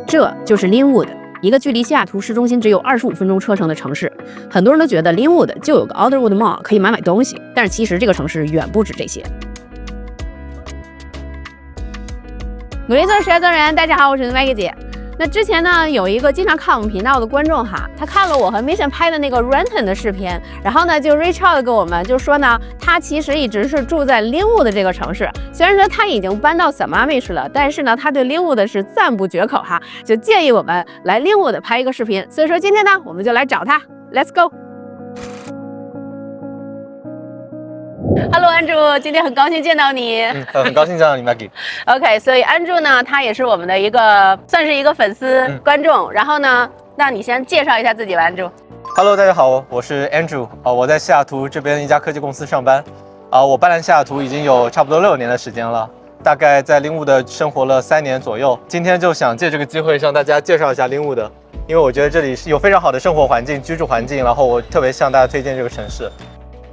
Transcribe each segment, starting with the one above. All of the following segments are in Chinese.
这就是 Linwood， 一个距离西雅图市中心只有25分钟车程的城市。很多人都觉得 Linwood 就有个 Alderwood Mall 可以买东西，但是其实这个城市远不止这些。努力做事业做人，大家好，我是Maggie姐。那之前呢，有一个经常看我们频道的观众哈，他看了我和 Mission 拍的那个 Renton 的视频，然后呢就 reach out 给我们，就说呢，他其实一直是住在 Linwood 这个城市，虽然说他已经搬到 Sammamish 了，但是呢，他对 Linwood 是赞不绝口哈，就建议我们来 Linwood 拍一个视频。所以说今天呢，我们就来找他 ，Let's go。Hello， 安住，今天很高兴见到你。很高兴见到你 ，Maggie。OK， 所以安住呢，他也是我们的算是一个粉丝、观众。然后呢，那你先介绍一下自己吧，安住。Hello， 大家好，我是 Andrew，我在西雅图这边一家科技公司上班。我搬来西雅图已经有差不多6年的时间了，大概在Linwood生活了3年左右。今天就想借这个机会向大家介绍一下Linwood，因为我觉得这里是有非常好的生活环境、居住环境，然后我特别向大家推荐这个城市。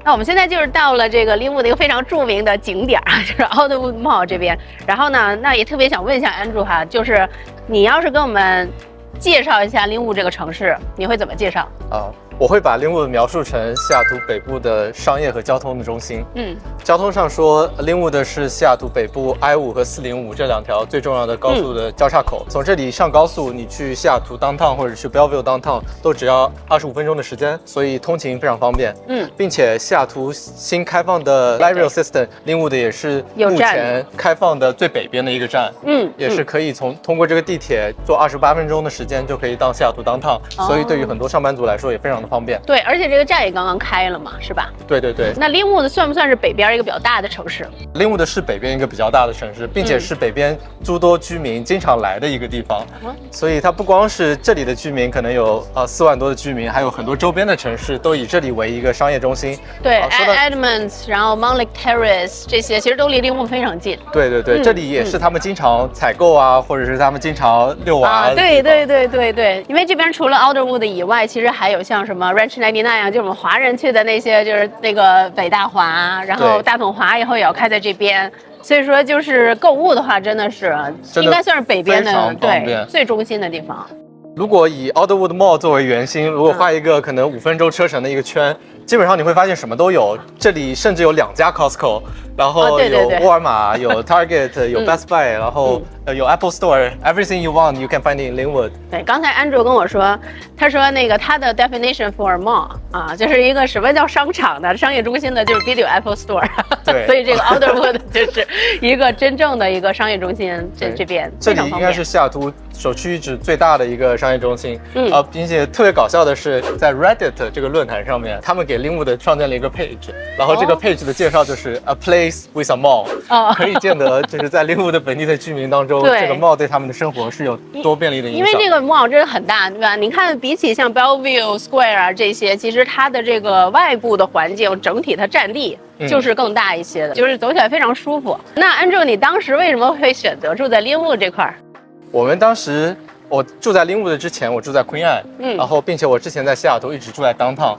那我们现在就是到了这个Linwood一个非常著名的景点啊，就是 Alderwood Mall 这边。然后呢，那也特别想问一下Andrew哈，就是你要是跟我们介绍一下Linwood这个城市，你会怎么介绍？我会把Linwood描述成西雅图北部的商业和交通的中心。交通上说，Linwood是西雅图北部 I5和405这2条最重要的高速的交叉口。从这里上高速，你去西雅图 downtown 或者去 Bellevue downtown 都只要25分钟的时间，所以通勤非常方便。并且西雅图新开放的 Light Rail System Linwood 也是目前开放的最北边的一个站。也是可以通过这个地铁坐28分钟的时间就可以到西雅图 downtown，所以对于很多上班族来说也非常的方便。对，而且这个站也刚刚开了嘛，是吧？对对对。那Linwood算不算是北边一个比较大的城市？Linwood是北边一个比较大的城市，并且是北边诸多居民经常来的一个地方。所以它不光是这里的居民，可能有4万多的居民，还有很多周边的城市都以这里为一个商业中心。对，Edmonds， 然后 Mount Lake Terrace 这些其实都离Linwood非常近。对对对，这里也是他们经常采购啊，或者是他们经常遛娃。对对对对对，因为这边除了 Alderwood 以外，其实还有像什么 Ranch 99啊，就是我们华人去的那些，就是那个北大华，然后大统华以后也要开在这边，所以说就是购物的话，真的是应该算是北边的最中心的地方。如果以 Alderwood Mall 作为圆心，如果画一个可能5分钟车程的一个圈，基本上你会发现什么都有。这里甚至有2家 Costco， 然后有沃尔玛，有 Target， 有 Best Buy， 然后有 Apple Store，everything you want you can find in Linwood。对，刚才Andrew跟我说，他说那个他的 definition for mall 啊，就是一个什么叫商场的商业中心的，就是比有 Apple Store。对，所以这个 Alderwood 就是一个真正的一个商业中心，这边这里应该是西雅图首屈一指最大的一个商业中心。并且特别搞笑的是，在 Reddit 这个论坛上面，他们给Linwood创建了一个 page， 然后这个 page 的介绍就是 A place with a mall，可以见得就是在Linwood本地的居民当中，这个 mall 对他们的生活是有多便利的影响。因为这个 mall 真的很大，对吧？你看，比起像 Bellevue Square 啊这些，其实它的这个外部的环境，整体它占地就是更大一些的，就是走起来非常舒服。那Andrew，你当时为什么会选择住在Linwood这块？我们当时我住在Linwood之前，我住在 Queen Anne，然后并且我之前在西雅图一直住在 downtown，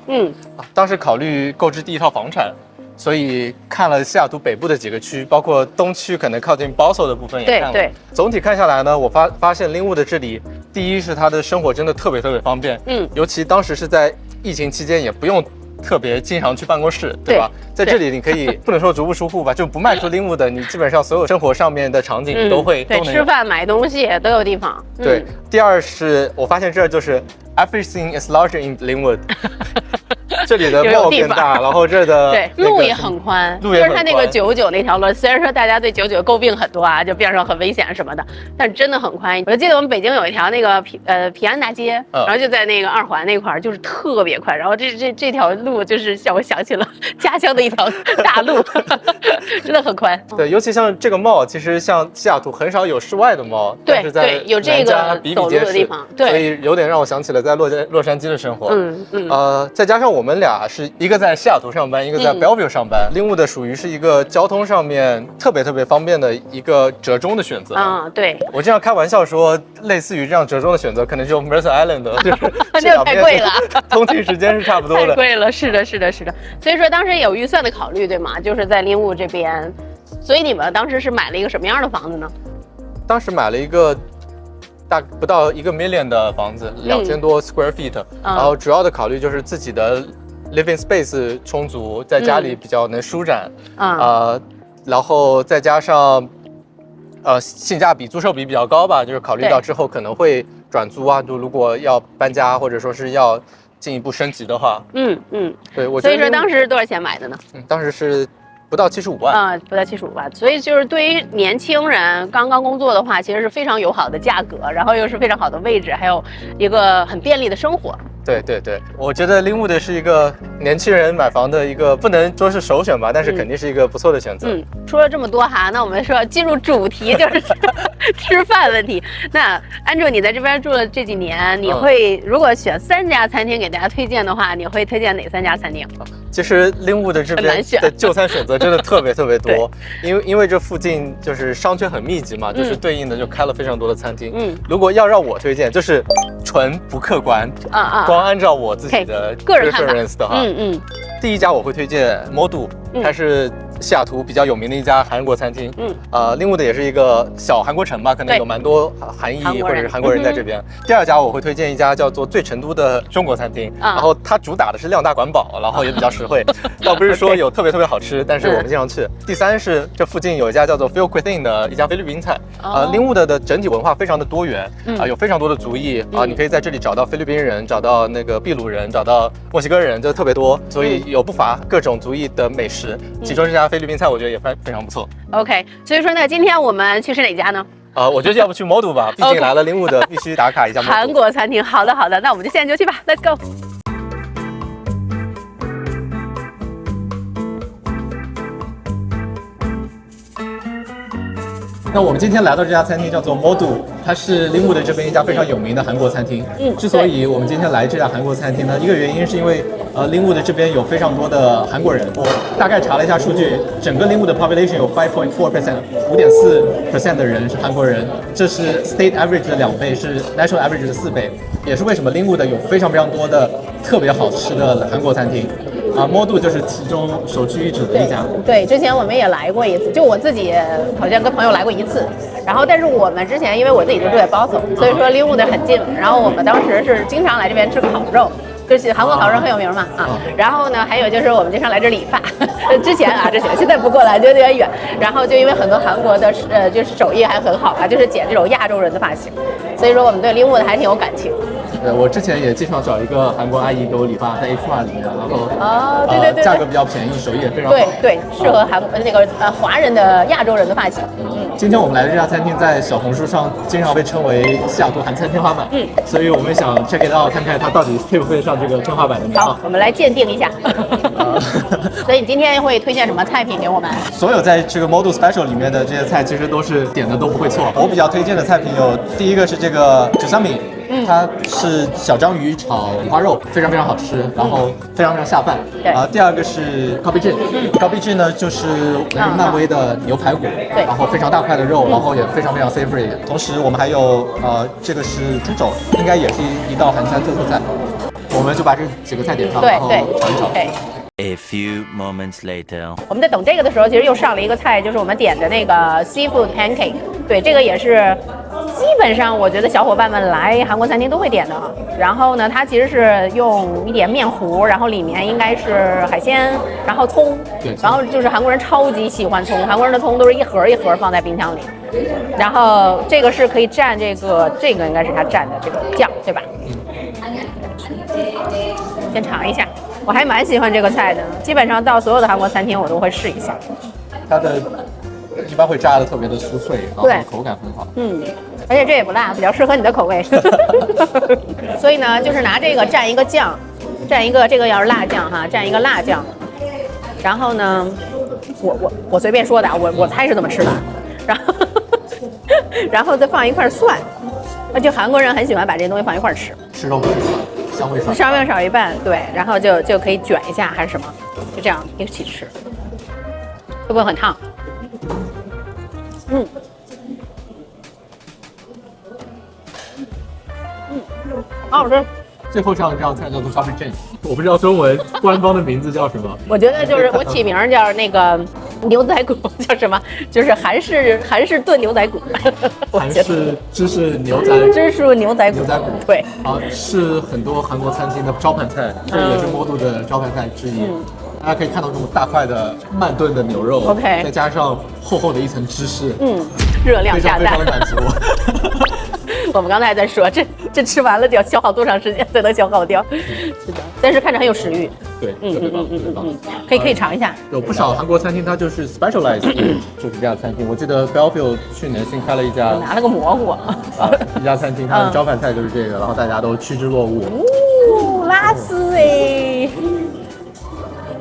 当时考虑购置第一套房产，所以看了西雅图北部的几个区，包括东区可能靠近 Boston 的部分也看了。对，总体看下来呢，我发现Linwood这里，第一是它的生活真的特别方便，尤其当时是在疫情期间，也不用特别经常去办公室，对吧？在这里你可以不能说足不出户吧，就不迈出Linwood，你基本上所有生活上面的场景都会都能有。吃饭买东西都有地方。对，第二是我发现这就是 everything is larger in Linwood。这里的 mall 变大，然后这的路也很宽，就是它那个99那条路，虽然说大家对99诟病很多啊，就边上很危险什么的，但真的很宽。我就记得我们北京有一条那个平安大街，然后就在那个2环那块，就是特别宽。然后这条路就是让我想起了家乡的一条大路，真的很宽。对，尤其像这个 mall， 其实像西雅图很少有室外的 mall， 但是在有这个走路的地方，所以有点让我想起了在洛杉矶的生活。再加上我们俩是一个在西雅图上班，一个在 Bellevue 上班。Linwood 属于是一个交通上面特别方便的一个折中的选择。对，我经常开玩笑说，类似于这样折中的选择，可能就 Mercer Island， 就是这太贵了，通勤时间是差不多的。太贵了，是的。所以说当时有预算的考虑，对吗？就是在Linwood这边。所以你们当时是买了一个什么样的房子呢？当时买了一个不到1个 million 的房子，2000多 square feet，然后主要的考虑就是自己的 living space 充足，在家里比较能舒展，然后再加上性价比、租售比比较高吧，就是考虑到之后可能会转租啊，就如果要搬家或者说是要进一步升级的话，对，我觉得。所以说当时多少钱买的呢？当时是不到75万不到75万，所以就是对于年轻人刚刚工作的话，其实是非常友好的价格，然后又是非常好的位置，还有一个很便利的生活。对，我觉得Linwood是一个年轻人买房的一个不能说是首选吧，但是肯定是一个不错的选择。说了这么多哈，那我们说进入主题，就是吃饭问题。那Andrew，你在这边住了这几年，你会如果选3家餐厅给大家推荐的话，你会推荐哪3家餐厅？其实Linwood这边的就餐选择真的特别多，因为这附近就是商圈很密集嘛，就是对应的就开了非常多的餐厅。如果要让我推荐，就是纯不客观，光按照我自己的个人看法的话，第一家我会推荐 Modu，它是西雅图比较有名的一家韩国餐厅。Linwood也是一个小韩国城吧，可能有蛮多韩裔或者是韩国人在这边。第二家我会推荐一家叫做最成都的中国餐厅，然后它主打的是量大管饱，然后也比较实惠，倒不是说有特别好吃，但是我们经常去。第三是这附近有一家叫做 Feel Cuisine 的一家菲律宾菜。Linwood的整体文化非常的多元，有非常多的族裔你可以在这里找到菲律宾人，找到那个秘鲁人，找到墨西哥人，就特别多，所以有不乏各种族裔的美食。其中这家菲律宾菜我觉得也非常不错。OK， 所以说呢，今天我们去吃哪家呢？我觉得要不去 Modu 吧，毕竟来了Linwood必须打卡一下韩国餐厅。好的，那我们就现在就去吧 ，Let's go。那我们今天来到这家餐厅叫做 Modu， 它是Linwood这边一家非常有名的韩国餐厅。之所以我们今天来这家韩国餐厅呢，一个原因是因为Linwood这边有非常多的韩国人。我大概查了一下数据，整个Linwood的 population 有 5.4% 的人是韩国人，这是 state average 的2倍，是 national average 的4倍，也是为什么Linwood有非常多的特别好吃的韩国餐厅。Modu 就是其中首屈一指的一家。对，之前我们也来过一次，就我自己好像跟朋友来过1次。然后，但是我们之前因为我自己就住在 Boston， 所以说Linwood很近。然后我们当时是经常来这边吃烤肉，就是韩国烤肉很有名嘛然后呢，还有就是我们经常来这理发，之前现在不过来就有点远。然后就因为很多韩国的就是手艺还很好吧，就是剪这种亚洲人的发型，所以说我们对Linwood还挺有感情。我之前也经常找一个韩国阿姨给我理发，在 H1 里面，然后对，价格比较便宜，手艺也非常好。对，适合华人的亚洲人的发型。今天我们来的这家餐厅在小红书上经常被称为西雅图韩餐天花板，所以我们想 check it out， 看看它到底配不配上这个天花板的名号。好，我们来鉴定一下。所以你今天会推荐什么菜品给我们？所有在这个 Modu Special 里面的这些菜，其实都是点的都不会错。我比较推荐的菜品有，第一个是这个九香米。它是小章鱼炒五花肉，非常好吃，然后非常下饭。第二个是 Kobe Jin，Kobe Jin 呢就是漫威的牛排骨，然后非常大块的肉，然后也非常savory。同时我们还有这个是猪肘，应该也是一道韩餐特色菜。我们就把这几个菜点上，然后炒一炒。A few moments later， 我们在等这个的时候，其实又上了一个菜，就是我们点的那个 seafood pancake。对，这个也是基本上我觉得小伙伴们来韩国餐厅都会点的。然后呢，它其实是用一点面糊，然后里面应该是海鲜，然后葱，然后就是韩国人超级喜欢葱，韩国人的葱都是一盒一盒放在冰箱里。然后这个是可以蘸这个应该是它蘸的这个酱，对吧？先尝一下。我还蛮喜欢这个菜的，基本上到所有的韩国餐厅我都会试一下。它的一般会炸的特别的酥脆，然后口感很好。而且这也不辣，比较适合你的口味。所以呢，就是拿这个蘸一个酱，蘸一个这个要是辣酱哈，蘸一个辣酱。然后呢，我随便说的，我猜是怎么吃的。然后再放一块蒜，就韩国人很喜欢把这些东西放一块吃。吃肉不吃蒜。香味少一半，对，然后就可以卷一下还是什么，就这样一起吃，会不会很烫？好好吃。最后上的这道菜叫做 Kobe Jin， 我不知道中文官方的名字叫什么。我觉得就是我起名叫那个牛仔骨叫什么？就是韩式炖牛仔骨，韩式芝士牛仔牛仔骨，对，是很多韩国餐厅的招牌菜，这也是Model的招牌菜之一。大家可以看到这种大块的慢炖的牛肉 ，OK， 再加上厚厚的一层芝士，热量下非常的满足。我们刚才还在说，这吃完了得要消耗多长时间才能消耗掉？是的，但是看着很有食欲。对，特别棒，特别棒。可以尝一下。有不少韩国餐厅，它就是 specialize 就是这家餐厅。我记得 Belleville 去年新开了一家，拿了个蘑菇一家餐厅，它的招牌菜就是这个，然后大家都趋之若鹜。辣丝哎！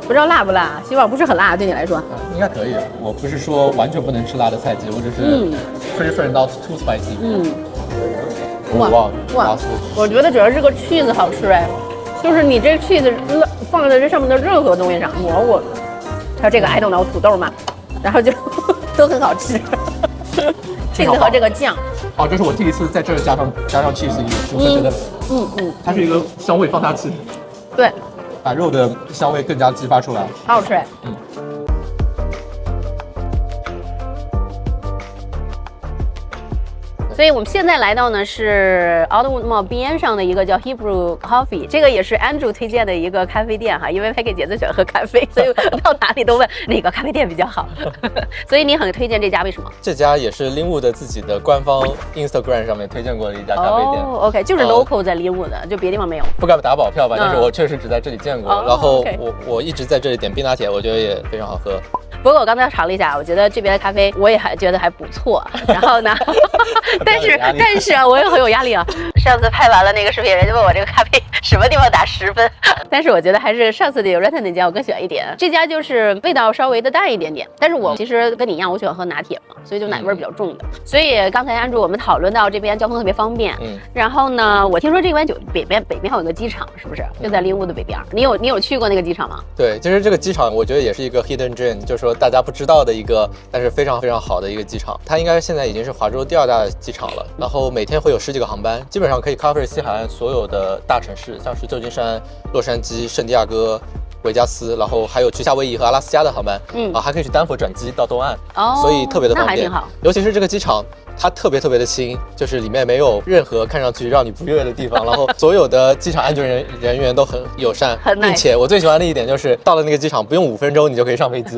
不知道辣不辣，希望不是很辣，对你来说应该可以。我不是说完全不能吃辣的菜鸡，我只是 prefer not too spicy。哇，我觉得主要是个 cheese 好吃哎，就是你这 cheese 放在这上面的任何东西上，蘑菇，还有这个I don't know土豆嘛，然后就都很好吃。这个和这个酱，这是我第一次在这儿加上 cheese， 我觉得，它是一个香味放大器。对。把肉的香味更加激发出来，好好吃哎。所以我们现在来到呢是 Alderwood Mall 边上的一个叫 Hebrew Coffee， 这个也是 Andrew 推荐的一个咖啡店哈，因为Peggy姐最喜欢喝咖啡，所以到哪里都问哪个咖啡店比较好。所以你很推荐这家，为什么？这家也是Linwood的自己的官方 Instagram 上面推荐过的一家咖啡店。OK， 就是 local 在Linwood的，就别地方没有。不敢打保票吧，但是我确实只在这里见过。然后我一直在这里点冰拿铁，我觉得也非常好喝。不过我刚才尝了一下，我觉得这边的咖啡我也还觉得还不错。然后呢，但是啊，我也很有压力啊。上次拍完了那个视频，人家问我这个咖啡什么地方打10分，但是我觉得还是上次这个 Renton 那家我更喜欢一点。这家就是味道稍微的淡一点点，但是我其实跟你一样，我喜欢喝拿铁嘛，所以就奶味比较重的。所以刚才Andrew我们讨论到这边交通特别方便，然后呢，我听说这边北边还有一个机场，是不是？就在Linwood的北边。你有去过那个机场吗？对，其实这个机场我觉得也是一个 hidden gem， 就是说大家不知道的一个，但是非常非常好的一个机场。它应该现在已经是华州第2大机场了，然后每天会有10几个航班，基本上可以 cover 西海岸所有的大城市，像是旧金山、洛杉矶、圣地亚哥、维加斯，然后还有去夏威夷和阿拉斯加的航班，还可以去丹佛转机到东岸，所以特别的方便。那还挺好。尤其是这个机场，它特别的轻，就是里面没有任何看上去让你不悦的地方，然后所有的机场安全人员都很友善，并且我最喜欢的一点就是到了那个机场不用5分钟你就可以上飞机，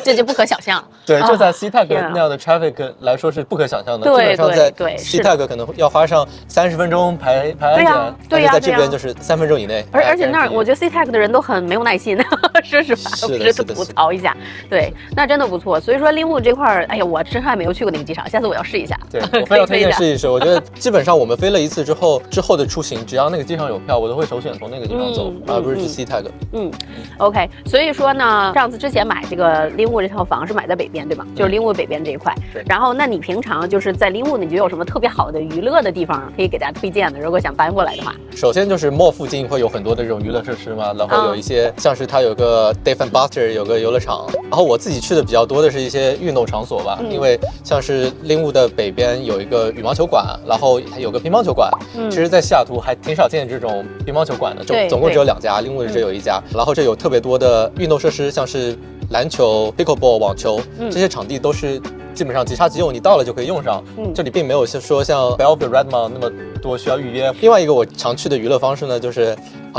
这就不可想象。对，就在 SeaTac 那样的 traffic 来说是不可想象的，基本上在 SeaTac 可能要花上30分钟排安检，但是在这边就是3分钟以内。而且那儿我觉得 SeaTac 的人都很没有耐心，说实话，我只是吐槽一下。对，那真的不错。所以说Linwood这块，哎呀，我真还没有去过那个机场。下次我要试一下。对，我非常推荐试一试。我觉得基本上我们飞了一次之后的出行，只要那个机场有票，我都会首选从那个地方走，而不是去 SeaTac。OK， 所以说呢，上次之前买这个Linwood这套房是买在北边，对吧？就是 Linwood 北边这一块。然后，那你平常就是在Linwood，你觉得有什么特别好的娱乐的地方可以给大家推荐的？如果想搬过来的话，首先就是 Mall 附近会有很多的这种娱乐设施嘛，然后有一些像是它有个 Dave and Buster 有个游乐场，然后我自己去的比较多的是一些运动场所吧，因为像是Linwood的北边有一个羽毛球馆，然后还有个乒乓球馆。其实，在西雅图还挺少见这种乒乓球馆的，总共只有2家，Linwood这有1家。然后这有特别多的运动设施，像是篮球、pickleball、网球，这些场地都是基本上即插即用，你到了就可以用上。这里并没有说像 Belleville Redmond 那么多需要预约。另外一个我常去的娱乐方式呢，就是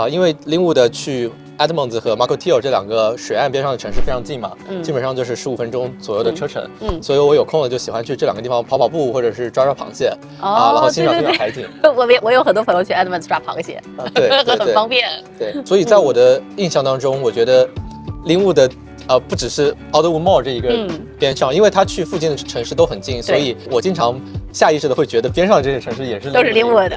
因为Linwood去Edmonds 和 Mukilteo 这2个水岸边上的城市非常近嘛，基本上就是15分钟左右的车程，所以我有空了就喜欢去这2个地方跑跑步，或者是抓螃蟹，然后欣赏海景。我有很多朋友去 Edmonds 抓螃蟹，对，很方便。对，所以在我的印象当中，我觉得Linwood的不只是 Alderwood Mall 这一个边上，因为它去附近的城市都很近，所以我经常下意识的会觉得边上的这些城市也是都是Linwood的。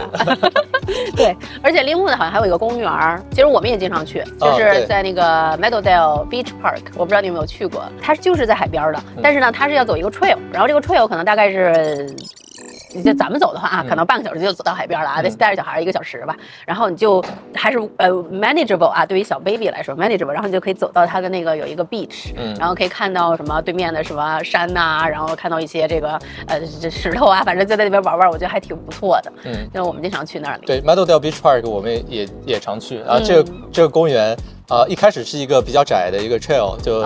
对，而且Linwood好像还有一个公园，其实我们也经常去，就是在那个 Meadowdale Beach Park， 我不知道你有没有去过，它就是在海边的，但是呢，它是要走一个 trail， 然后这个 trail 可能大概是。就咱们走的话可能半个小时就走到海边了啊，带着小孩1个小时吧。然后你就还是manageable 啊，对于小 baby 来说 manageable， 然后你就可以走到它的那个有一个 beach，然后可以看到什么对面的什么山呐，然后看到一些这个这石头啊，反正就在那边玩玩，我觉得还挺不错的。因为我们经常去那里。对 ，Meadowdale Beach Park 我们也常去，然后这个公园一开始是一个比较窄的一个 trail， 就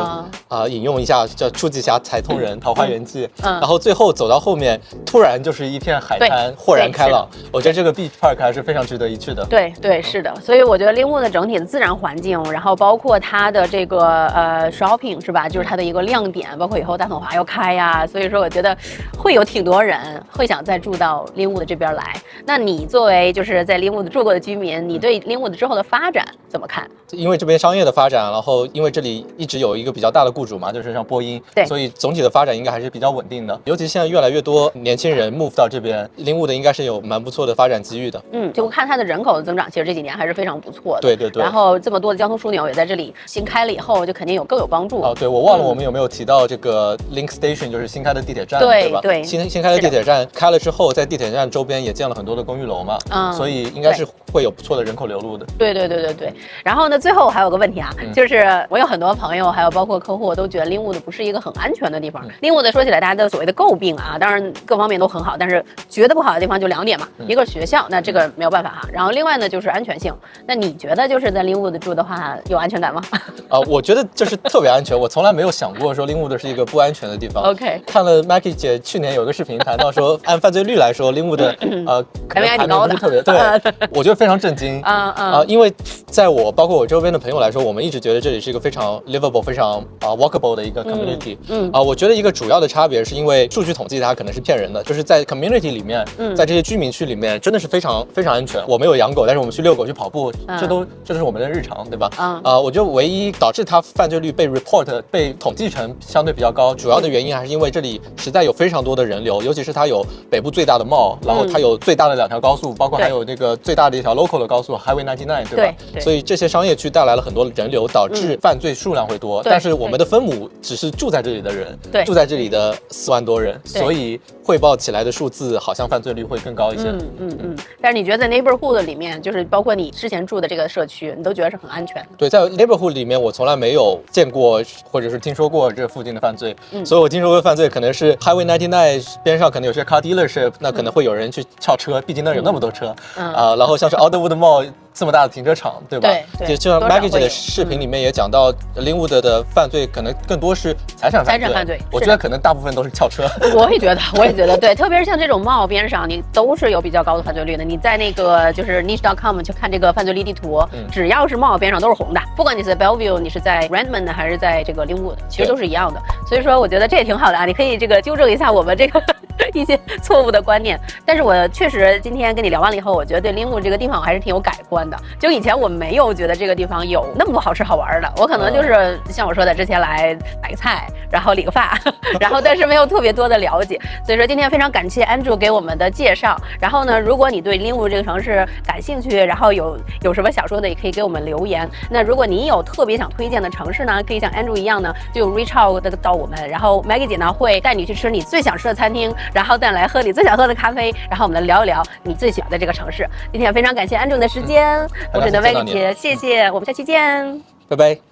引用一下叫初级峡财通人桃花源记，然后最后走到后面，突然就是一片海滩，豁然开朗。我觉得这个 beach park 还是非常值得一去的。对，是的。所以我觉得Linwood的整体的自然环境，然后包括它的这个shopping 是吧，就是它的一个亮点，包括以后大统华要开呀，所以说我觉得会有挺多人会想再住到Linwood这边来。那你作为就是在Linwood住过的居民，你对Linwood之后的发展怎么看？因为这边商业的发展，然后因为这里一直有一个比较大的雇主嘛，就是像波音，对，所以总体的发展应该还是比较稳定的。尤其现在越来越多年轻人 move 到这边，Linwood应该是有蛮不错的发展机遇的。就看它的人口的增长，其实这几年还是非常不错的。对。然后这么多的交通枢纽也在这里新开了以后，就肯定更有帮助。对，我忘了我们有没有提到这个 Link Station， 就是新开的地铁站，对吧？对，新开的地铁站开了之后，在地铁站周边也建了很多的公寓楼嘛，所以应该是会有不错的人口流入的。对。然后呢，最后还有个问题啊，就是我有很多朋友，还有包括客户都觉得Linwood不是一个很安全的地方。Linwood说起来，大家的所谓的诟病啊，当然各方面都很好，但是觉得不好的地方就2点嘛，一个是学校，那这个没有办法哈。然后另外呢就是安全性。那你觉得就是在Linwood住的话有安全感吗？我觉得就是特别安全，我从来没有想过说Linwood是一个不安全的地方。OK， 看了 Maggie 姐去年有个视频谈到说，按犯罪率来说，Linwood 可能还挺高的，特别对，我觉得非常震惊。因为在我包括我周边的朋友来说，我们一直觉得这里是一个非常 livable、非常walkable 的一个 community。我觉得一个主要的差别是因为数据统计它可能是骗人的，就是在 community 里面，在这些居民区里面真的是非常非常安全。我没有养狗，但是我们去遛狗、去跑步，这都是我们的日常，对吧？我觉得唯一导致它犯罪率被 report 被统计成相对比较高，主要的原因还是因为这里实在有非常多的人流，尤其是它有北部最大的 mall，然后它有最大的2条高速，包括还有那个最大的一条 local 的高速 Highway 99，对吧？对。所以这些商业区带来了很多人流，导致犯罪数量会多。但是我们的分母只是住在这里的人，住在这里的4万多人，所以汇报起来的数字好像犯罪率会更高一些。但是你觉得在 neighborhood 里面，就是包括你之前住的这个社区，你都觉得是很安全的？对，在 neighborhood 里面，我从来没有见过或者是听说过这附近的犯罪。所以我听说过犯罪可能是 Highway 99边上可能有些 car dealership， 那可能会有人去撬车，毕竟那有那么多车。然后像是 Alderwood Mall 这么大的停车场，对吧？对。就像 Maggie 姐的视频里面也讲到，Linwood的犯罪可能更多是财产犯罪。我觉得可能大部分都是撬车。我也觉得，对，特别是像这种 mall 边上，你都是有比较高的犯罪率的。你在那个就是 niche.com 去看这个犯罪率地图，只要是 mall 边上都是红的，不管你是在 Bellevue， 你是在 Redmond 还是在这个 Linwood， 其实都是一样的。所以说，我觉得这也挺好的啊，你可以这个纠正一下我们这个一些错误的观念。但是我确实今天跟你聊完了以后，我觉得对 Linwood 这个地方我还是挺有改观的。就以前我没有觉得这个地方有那么多好吃好玩的，我可能就是像我说的，之前来买个菜，然后理个发，然后但是没有特别多的了解。所以说今天非常感谢 Andrew 给我们的介绍。然后呢，如果你对Linwood这个城市感兴趣，然后有什么想说的，也可以给我们留言。那如果你有特别想推荐的城市呢，可以像 Andrew 一样呢，就 reach out 到我们，然后 Maggie 姐呢会带你去吃你最想吃的餐厅，然后再来喝你最想喝的咖啡，然后我们来聊一聊你最喜欢的这个城市。今天也非常感谢 Andrew 的时间，我是你的 Maggie 姐，谢谢，我们下期见，拜拜。